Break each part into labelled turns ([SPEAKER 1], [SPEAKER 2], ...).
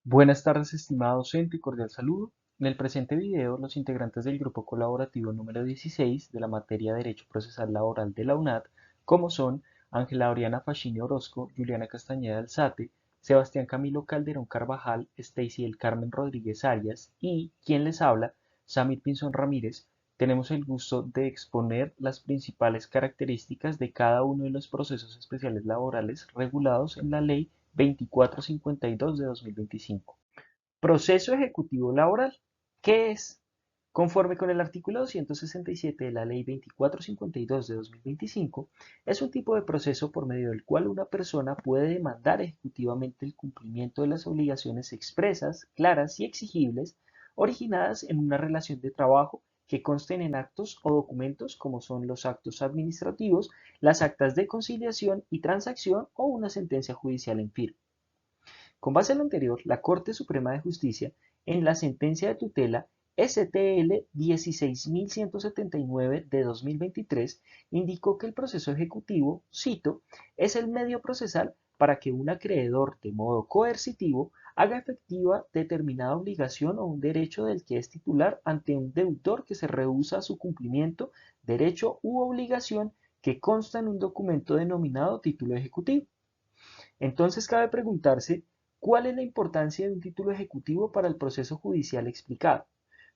[SPEAKER 1] Buenas tardes, estimado docente, y cordial saludo. En el presente video, los integrantes del grupo colaborativo número 16 de la materia Derecho Procesal Laboral de la UNAD, como son Ángela Oriana Fascini Orozco, Juliana Castañeda Alzate, Sebastián Camilo Calderón Carvajal, Stacy El Carmen Rodríguez Arias y, quien les habla, Samir Pinzón Ramírez, tenemos el gusto de exponer las principales características de cada uno de los procesos especiales laborales regulados en la Ley 2452 de 2025. Proceso ejecutivo laboral. ¿Qué es? Conforme con el artículo 267 de la Ley 2452 de 2025, es un tipo de proceso por medio del cual una persona puede demandar ejecutivamente el cumplimiento de las obligaciones expresas, claras y exigibles originadas en una relación de trabajo que consten en actos o documentos como son los actos administrativos, las actas de conciliación y transacción o una sentencia judicial en firme. Con base en lo anterior, la Corte Suprema de Justicia, en la sentencia de tutela STL 16179 de 2023, indicó que el proceso ejecutivo, cito, es el medio procesal para que un acreedor de modo coercitivo haga efectiva determinada obligación o un derecho del que es titular ante un deudor que se rehúsa a su cumplimiento, derecho u obligación que consta en un documento denominado título ejecutivo. Entonces cabe preguntarse, ¿cuál es la importancia de un título ejecutivo para el proceso judicial explicado?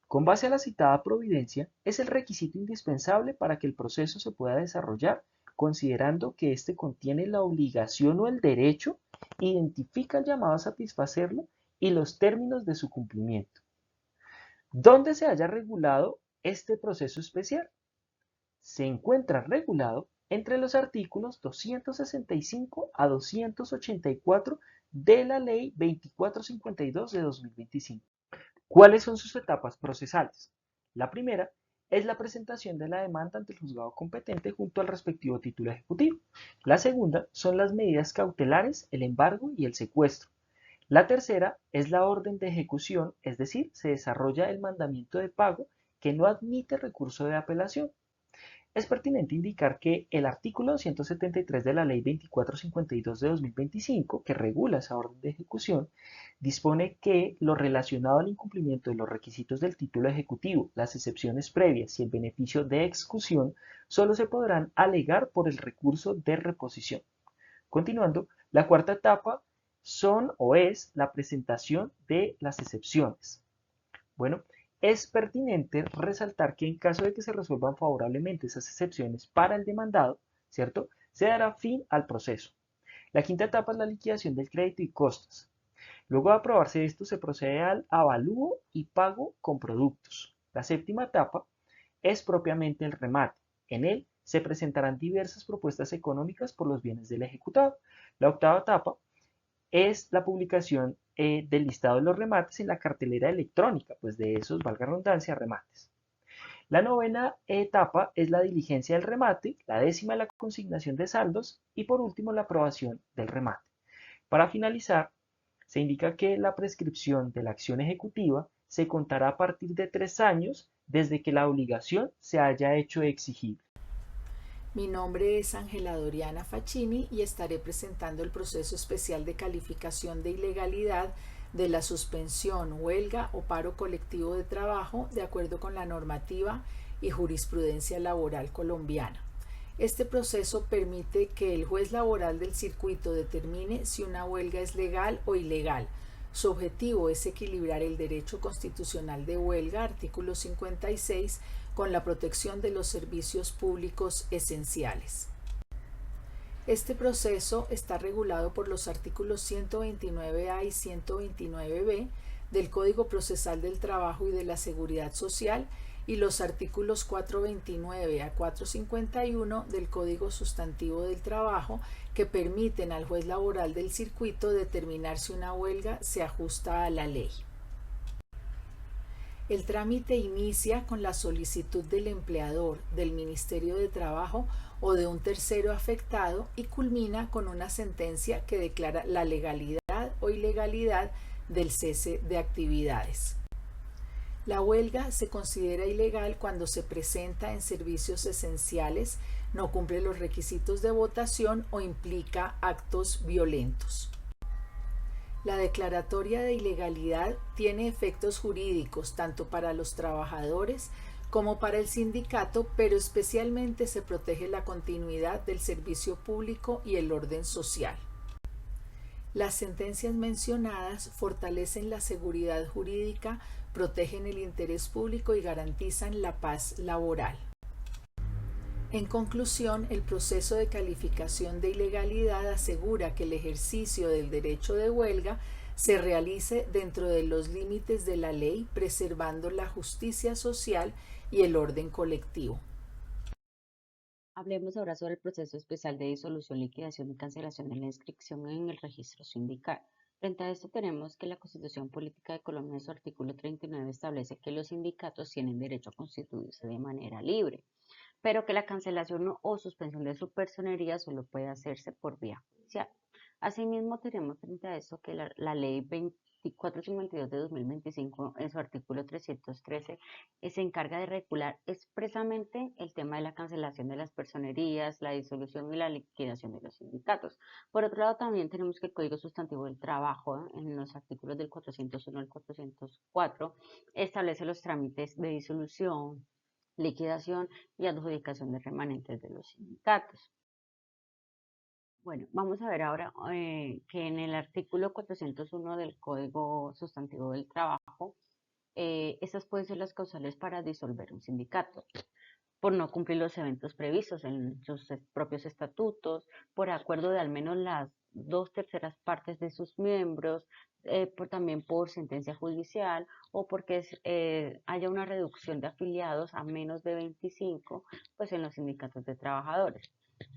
[SPEAKER 1] Con base a la citada providencia, es el requisito indispensable para que el proceso se pueda desarrollar, considerando que éste contiene la obligación o el derecho, identifica el llamado a satisfacerlo y los términos de su cumplimiento. ¿Dónde se haya regulado este proceso especial? Se encuentra regulado entre los artículos 265 a 284 de la Ley 2452 de 2025. ¿Cuáles son sus etapas procesales? La primera es la presentación de la demanda ante el juzgado competente junto al respectivo título ejecutivo. La segunda son las medidas cautelares, el embargo y el secuestro. La tercera es la orden de ejecución, es decir, se desarrolla el mandamiento de pago que no admite recurso de apelación. Es pertinente indicar que el artículo 273 de la Ley 2452 de 2025, que regula esa orden de ejecución, dispone que lo relacionado al incumplimiento de los requisitos del título ejecutivo, las excepciones previas y el beneficio de excusión solo se podrán alegar por el recurso de reposición. Continuando, la cuarta etapa son o es la presentación de las excepciones. Bueno, es pertinente resaltar que en caso de que se resuelvan favorablemente esas excepciones para el demandado, ¿cierto? Se dará fin al proceso. La quinta etapa es la liquidación del crédito y costas. Luego de aprobarse esto, se procede al avalúo y pago con productos. La séptima etapa es propiamente el remate. En él se presentarán diversas propuestas económicas por los bienes del ejecutado. La octava etapa es la publicación del listado de los remates en la cartelera electrónica, pues de esos, valga redundancia, remates. La novena etapa es la diligencia del remate, la décima la consignación de saldos y por último la aprobación del remate. Para finalizar, se indica que la prescripción de la acción ejecutiva se contará a partir de 3 años desde que la obligación se haya hecho exigible.
[SPEAKER 2] Mi nombre es Ángela Doriana Facchini y estaré presentando el proceso especial de calificación de ilegalidad de la suspensión, huelga o paro colectivo de trabajo de acuerdo con la normativa y jurisprudencia laboral colombiana. Este proceso permite que el juez laboral del circuito determine si una huelga es legal o ilegal. Su objetivo es equilibrar el derecho constitucional de huelga, artículo 56, con la protección de los servicios públicos esenciales. Este proceso está regulado por los artículos 129A y 129B del Código Procesal del Trabajo y de la Seguridad Social y los artículos 429 a 451 del Código Sustantivo del Trabajo, que permiten al juez laboral del circuito determinar si una huelga se ajusta a la ley. El trámite inicia con la solicitud del empleador, del Ministerio de Trabajo o de un tercero afectado y culmina con una sentencia que declara la legalidad o ilegalidad del cese de actividades. La huelga se considera ilegal cuando se presenta en servicios esenciales, no cumple los requisitos de votación o implica actos violentos. La declaratoria de ilegalidad tiene efectos jurídicos tanto para los trabajadores como para el sindicato, pero especialmente se protege la continuidad del servicio público y el orden social. Las sentencias mencionadas fortalecen la seguridad jurídica, protegen el interés público y garantizan la paz laboral. En conclusión, el proceso de calificación de ilegalidad asegura que el ejercicio del derecho de huelga se realice dentro de los límites de la ley, preservando la justicia social y el orden colectivo.
[SPEAKER 3] Hablemos ahora sobre el proceso especial de disolución, liquidación y cancelación de la inscripción en el registro sindical. Frente a esto tenemos que la Constitución Política de Colombia en su artículo 39 establece que los sindicatos tienen derecho a constituirse de manera libre, pero que la cancelación o suspensión de su personería solo puede hacerse por vía judicial. Asimismo, tenemos frente a esto que la ley 2452 de 2025 en su artículo 313 se encarga de regular expresamente el tema de la cancelación de las personerías, la disolución y la liquidación de los sindicatos. Por otro lado, también tenemos que el Código Sustantivo del Trabajo, en los artículos del 401 al 404, establece los trámites de disolución, liquidación y adjudicación de remanentes de los sindicatos. Bueno, vamos a ver ahora que en el artículo 401 del Código Sustantivo del Trabajo, estas pueden ser las causales para disolver un sindicato: por no cumplir los eventos previstos en sus propios estatutos, por acuerdo de al menos las 2/3 partes de sus miembros, también por sentencia judicial o porque haya una reducción de afiliados a menos de 25, pues en los sindicatos de trabajadores.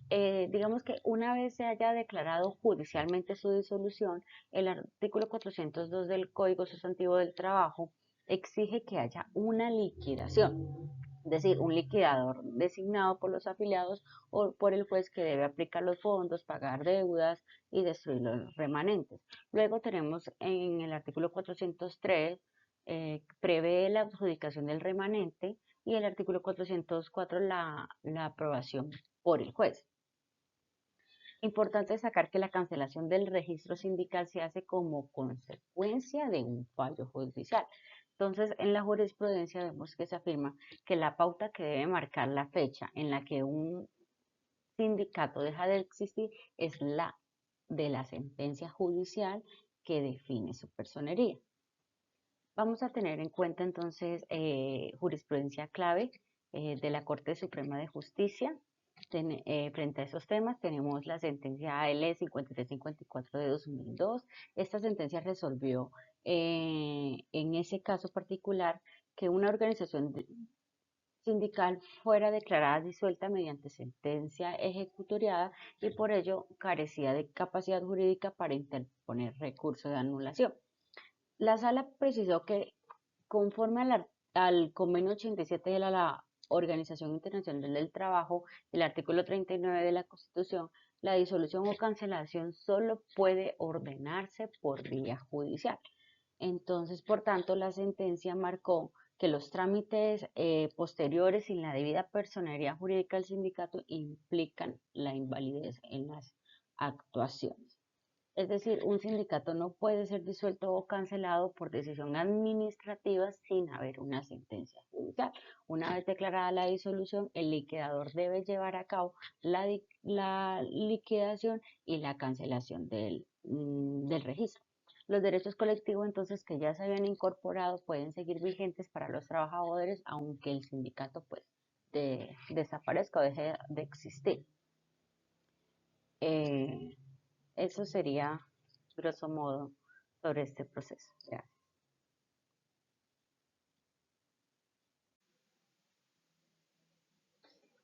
[SPEAKER 3] Digamos que una vez se haya declarado judicialmente su disolución, el artículo 402 del Código Sustantivo del Trabajo exige que haya una liquidación, es decir, un liquidador designado por los afiliados o por el juez que debe aplicar los fondos, pagar deudas y destruir los remanentes. Luego tenemos en el artículo 403, prevé la adjudicación del remanente, y el artículo 404 la aprobación por el juez. Importante destacar que la cancelación del registro sindical se hace como consecuencia de un fallo judicial. Entonces, en la jurisprudencia vemos que se afirma que la pauta que debe marcar la fecha en la que un sindicato deja de existir es la de la sentencia judicial que define su personería. Vamos a tener en cuenta entonces jurisprudencia clave de la Corte Suprema de Justicia. Frente a esos temas tenemos la sentencia AL 5354 de 2002. Esta sentencia resolvió en ese caso particular que una organización sindical fuera declarada disuelta mediante sentencia ejecutoriada y por ello carecía de capacidad jurídica para interponer recurso de anulación. La sala precisó que conforme al convenio 87 de la Organización Internacional del Trabajo, el artículo 39 de la Constitución, la disolución o cancelación solo puede ordenarse por vía judicial. Entonces, por tanto, la sentencia marcó que los trámites posteriores sin la debida personería jurídica del sindicato implican la invalidez en las actuaciones. Es decir, un sindicato no puede ser disuelto o cancelado por decisión administrativa sin haber una sentencia judicial. Una vez declarada la disolución, el liquidador debe llevar a cabo la liquidación y la cancelación del registro. Los derechos colectivos entonces que ya se habían incorporado pueden seguir vigentes para los trabajadores aunque el sindicato pues desaparezca o deje de existir. Eso sería, grosso modo, sobre este proceso. Gracias.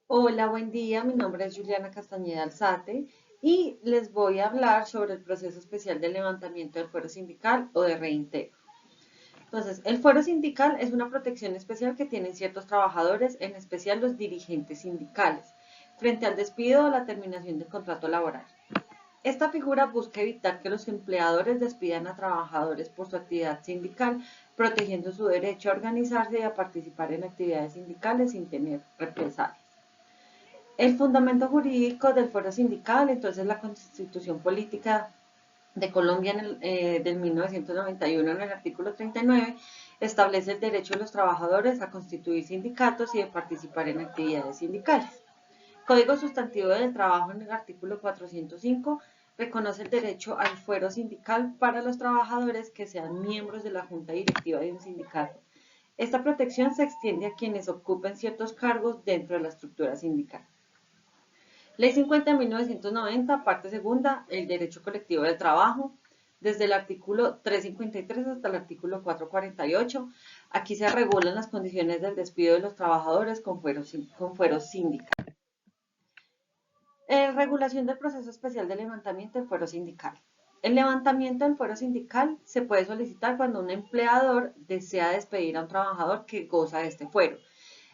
[SPEAKER 4] Hola, buen día. Mi nombre es Juliana Castañeda Alzate y les voy a hablar sobre el proceso especial de levantamiento del fuero sindical o de reintegro. Entonces, el fuero sindical es una protección especial que tienen ciertos trabajadores, en especial los dirigentes sindicales, frente al despido o la terminación del contrato laboral. Esta figura busca evitar que los empleadores despidan a trabajadores por su actividad sindical, protegiendo su derecho a organizarse y a participar en actividades sindicales sin tener represalias. El fundamento jurídico del fuero sindical, entonces, la Constitución Política de Colombia del 1991, en el artículo 39, establece el derecho de los trabajadores a constituir sindicatos y de participar en actividades sindicales. Código Sustantivo del Trabajo, en el artículo 405, reconoce el derecho al fuero sindical para los trabajadores que sean miembros de la junta directiva de un sindicato. Esta protección se extiende a quienes ocupen ciertos cargos dentro de la estructura sindical. Ley 50 de 1990, parte segunda, el derecho colectivo del trabajo, desde el artículo 353 hasta el artículo 448. Aquí se regulan las condiciones del despido de los trabajadores con fuero sindical. Regulación del proceso especial de levantamiento del fuero sindical. El levantamiento del fuero sindical se puede solicitar cuando un empleador desea despedir a un trabajador que goza de este fuero,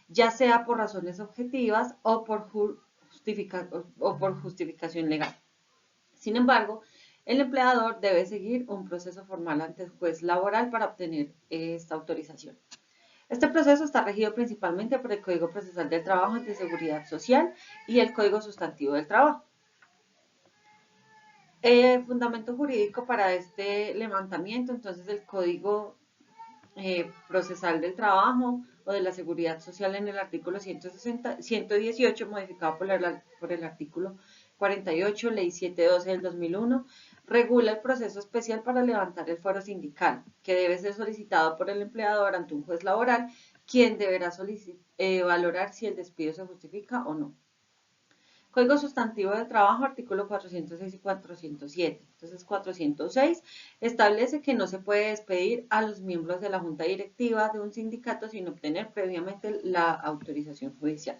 [SPEAKER 4] ya sea por razones objetivas o por justificación legal. Sin embargo, el empleador debe seguir un proceso formal ante el juez laboral para obtener esta autorización. Este proceso está regido principalmente por el Código Procesal del Trabajo y de Seguridad Social y el Código Sustantivo del Trabajo. Fundamento jurídico para este levantamiento, entonces el Código Procesal del Trabajo o de la Seguridad Social, en el artículo 118, modificado por el artículo 48, Ley 712 del 2001, regula el proceso especial para levantar el fuero sindical, que debe ser solicitado por el empleador ante un juez laboral, quien deberá valorar si el despido se justifica o no. Código Sustantivo del Trabajo, artículo 406 y 407. Entonces, 406 establece que no se puede despedir a los miembros de la junta directiva de un sindicato sin obtener previamente la autorización judicial.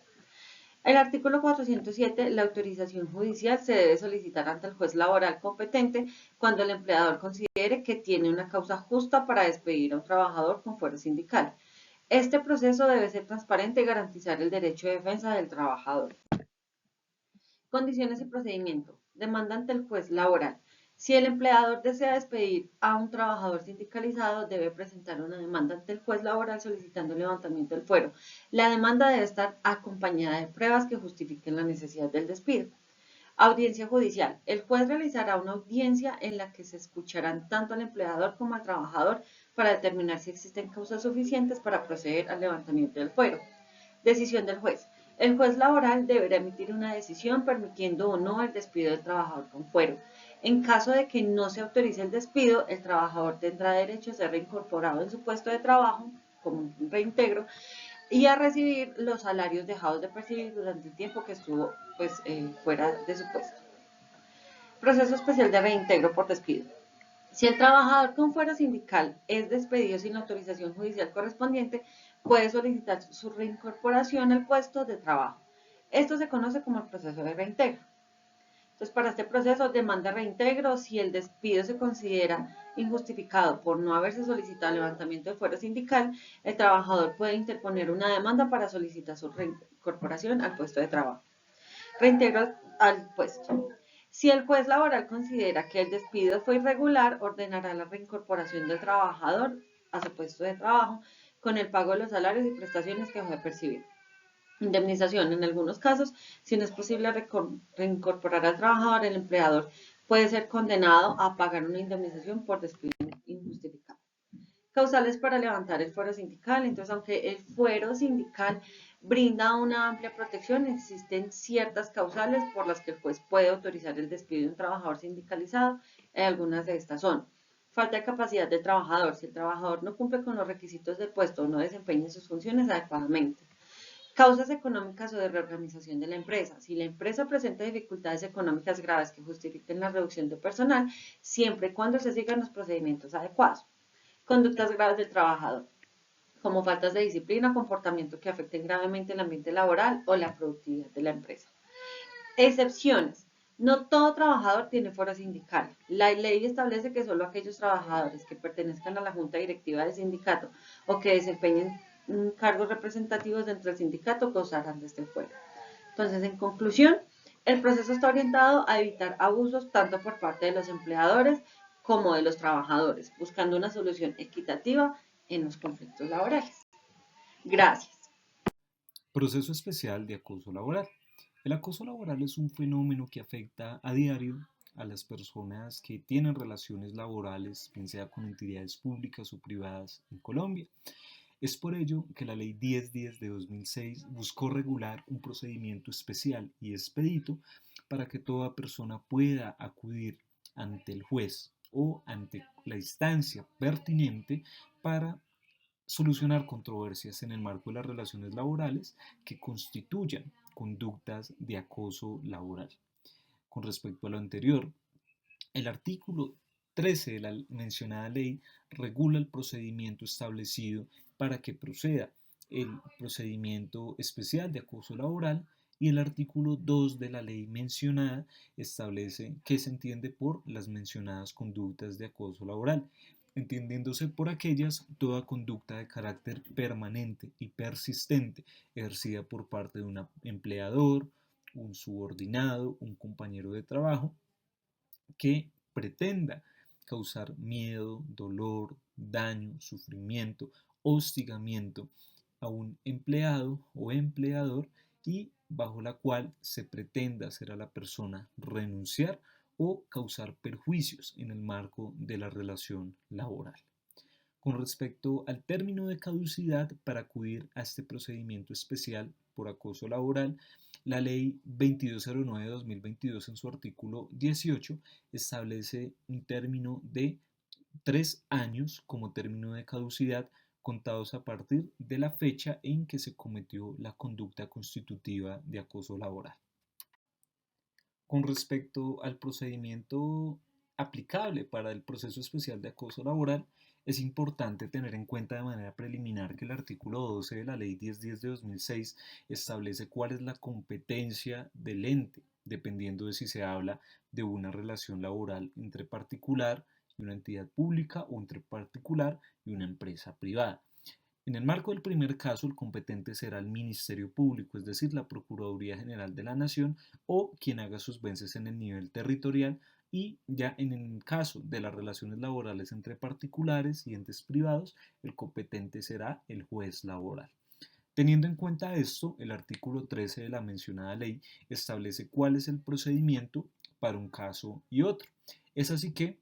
[SPEAKER 4] El artículo 407, la autorización judicial se debe solicitar ante el juez laboral competente cuando el empleador considere que tiene una causa justa para despedir a un trabajador con fuero sindical. Este proceso debe ser transparente y garantizar el derecho de defensa del trabajador. Condiciones y procedimiento. Demanda ante el juez laboral. Si el empleador desea despedir a un trabajador sindicalizado, debe presentar una demanda ante el juez laboral solicitando el levantamiento del fuero. La demanda debe estar acompañada de pruebas que justifiquen la necesidad del despido. Audiencia judicial. El juez realizará una audiencia en la que se escucharán tanto al empleador como al trabajador para determinar si existen causas suficientes para proceder al levantamiento del fuero. Decisión del juez. El juez laboral deberá emitir una decisión permitiendo o no el despido del trabajador con fuero. En caso de que no se autorice el despido, el trabajador tendrá derecho a ser reincorporado en su puesto de trabajo, como un reintegro, y a recibir los salarios dejados de percibir durante el tiempo que estuvo fuera de su puesto. Proceso especial de reintegro por despido. Si el trabajador con fuero sindical es despedido sin autorización judicial correspondiente, puede solicitar su reincorporación al puesto de trabajo. Esto se conoce como el proceso de reintegro. Entonces, para este proceso, demanda reintegro si el despido se considera injustificado por no haberse solicitado el levantamiento de fuero sindical, el trabajador puede interponer una demanda para solicitar su reincorporación al puesto de trabajo. Reintegro al puesto. Si el juez laboral considera que el despido fue irregular, ordenará la reincorporación del trabajador a su puesto de trabajo con el pago de los salarios y prestaciones que dejó de percibir. Indemnización. En algunos casos, si no es posible reincorporar al trabajador, el empleador puede ser condenado a pagar una indemnización por despido injustificado. Causales para levantar el fuero sindical. Entonces, aunque el fuero sindical brinda una amplia protección, existen ciertas causales por las que el juez puede autorizar el despido de un trabajador sindicalizado. Algunas de estas son: falta de capacidad del trabajador. Si el trabajador no cumple con los requisitos del puesto o no desempeña sus funciones adecuadamente. Causas económicas o de reorganización de la empresa. Si la empresa presenta dificultades económicas graves que justifiquen la reducción de personal, siempre y cuando se sigan los procedimientos adecuados. Conductas graves del trabajador, como faltas de disciplina o comportamiento que afecten gravemente el ambiente laboral o la productividad de la empresa. Excepciones. No todo trabajador tiene fuero sindical. La ley establece que solo aquellos trabajadores que pertenezcan a la junta directiva del sindicato o que desempeñen cargos representativos dentro del sindicato gozarán de este fuero. Entonces, en conclusión, el proceso está orientado a evitar abusos tanto por parte de los empleadores como de los trabajadores, buscando una solución equitativa en los conflictos laborales. Gracias.
[SPEAKER 5] Proceso especial de acoso laboral. El acoso laboral es un fenómeno que afecta a diario a las personas que tienen relaciones laborales, bien sea con entidades públicas o privadas en Colombia. Es por ello que la Ley 1010 de 2006 buscó regular un procedimiento especial y expedito para que toda persona pueda acudir ante el juez o ante la instancia pertinente para solucionar controversias en el marco de las relaciones laborales que constituyan conductas de acoso laboral. Con respecto a lo anterior, el artículo 13 de la mencionada ley regula el procedimiento establecido para que proceda el procedimiento especial de acoso laboral, y el artículo 2 de la ley mencionada establece qué se entiende por las mencionadas conductas de acoso laboral, entendiéndose por aquellas toda conducta de carácter permanente y persistente ejercida por parte de un empleador, un subordinado, un compañero de trabajo, que pretenda causar miedo, dolor, daño, sufrimiento, hostigamiento a un empleado o empleador, y bajo la cual se pretenda hacer a la persona renunciar o causar perjuicios en el marco de la relación laboral. Con respecto al término de caducidad para acudir a este procedimiento especial por acoso laboral, la Ley 2209 de 2022 en su artículo 18 establece un término de 3 años como término de caducidad contados a partir de la fecha en que se cometió la conducta constitutiva de acoso laboral. Con respecto al procedimiento aplicable para el proceso especial de acoso laboral, es importante tener en cuenta de manera preliminar que el artículo 12 de la Ley 1010 de 2006 establece cuál es la competencia del ente, dependiendo de si se habla de una relación laboral entre particular y una entidad pública o entre particular y una empresa privada. En el marco del primer caso, el competente será el Ministerio Público, es decir, la Procuraduría General de la Nación o quien haga sus veces en el nivel territorial, y ya en el caso de las relaciones laborales entre particulares y entes privados, el competente será el juez laboral. Teniendo en cuenta esto, el artículo 13 de la mencionada ley establece cuál es el procedimiento para un caso y otro. Es así que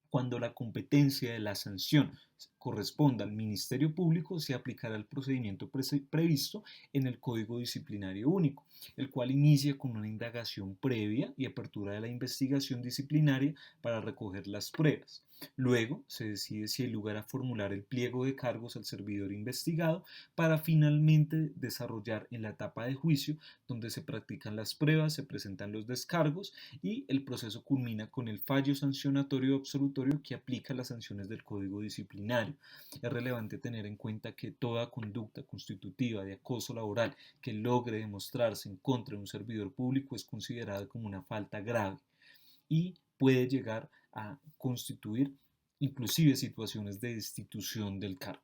[SPEAKER 5] cuando la competencia de la sanción corresponda al Ministerio Público, se aplicará el procedimiento previsto en el Código Disciplinario Único, el cual inicia con una indagación previa y apertura de la investigación disciplinaria para recoger las pruebas. Luego se decide si hay lugar a formular el pliego de cargos al servidor investigado para finalmente desarrollar en la etapa de juicio, donde se practican las pruebas, se presentan los descargos y el proceso culmina con el fallo sancionatorio absolutorio que aplica las sanciones del Código Disciplinario. Es relevante tener en cuenta que toda conducta constitutiva de acoso laboral que logre demostrarse en contra de un servidor público es considerada como una falta grave y puede llegar a constituir inclusive situaciones de destitución del cargo.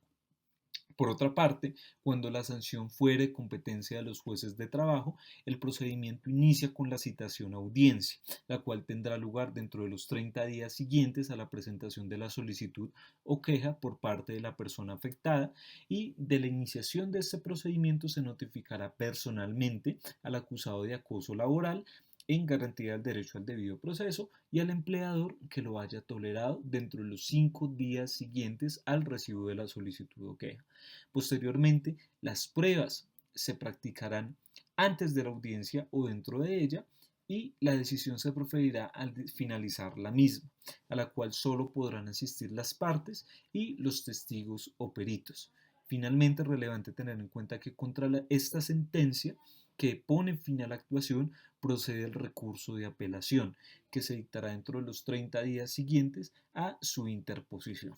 [SPEAKER 5] Por otra parte, cuando la sanción fuere competencia de los jueces de trabajo, el procedimiento inicia con la citación a audiencia, la cual tendrá lugar dentro de los 30 días siguientes a la presentación de la solicitud o queja por parte de la persona afectada, y de la iniciación de este procedimiento se notificará personalmente al acusado de acoso laboral en garantía del derecho al debido proceso y al empleador que lo haya tolerado dentro de los 5 días siguientes al recibo de la solicitud o queja. Posteriormente, las pruebas se practicarán antes de la audiencia o dentro de ella, y la decisión se proferirá al finalizar la misma, a la cual solo podrán asistir las partes y los testigos o peritos. Finalmente, es relevante tener en cuenta que contra esta sentencia que pone fin a la actuación procede el recurso de apelación, que se dictará dentro de los 30 días siguientes a su interposición.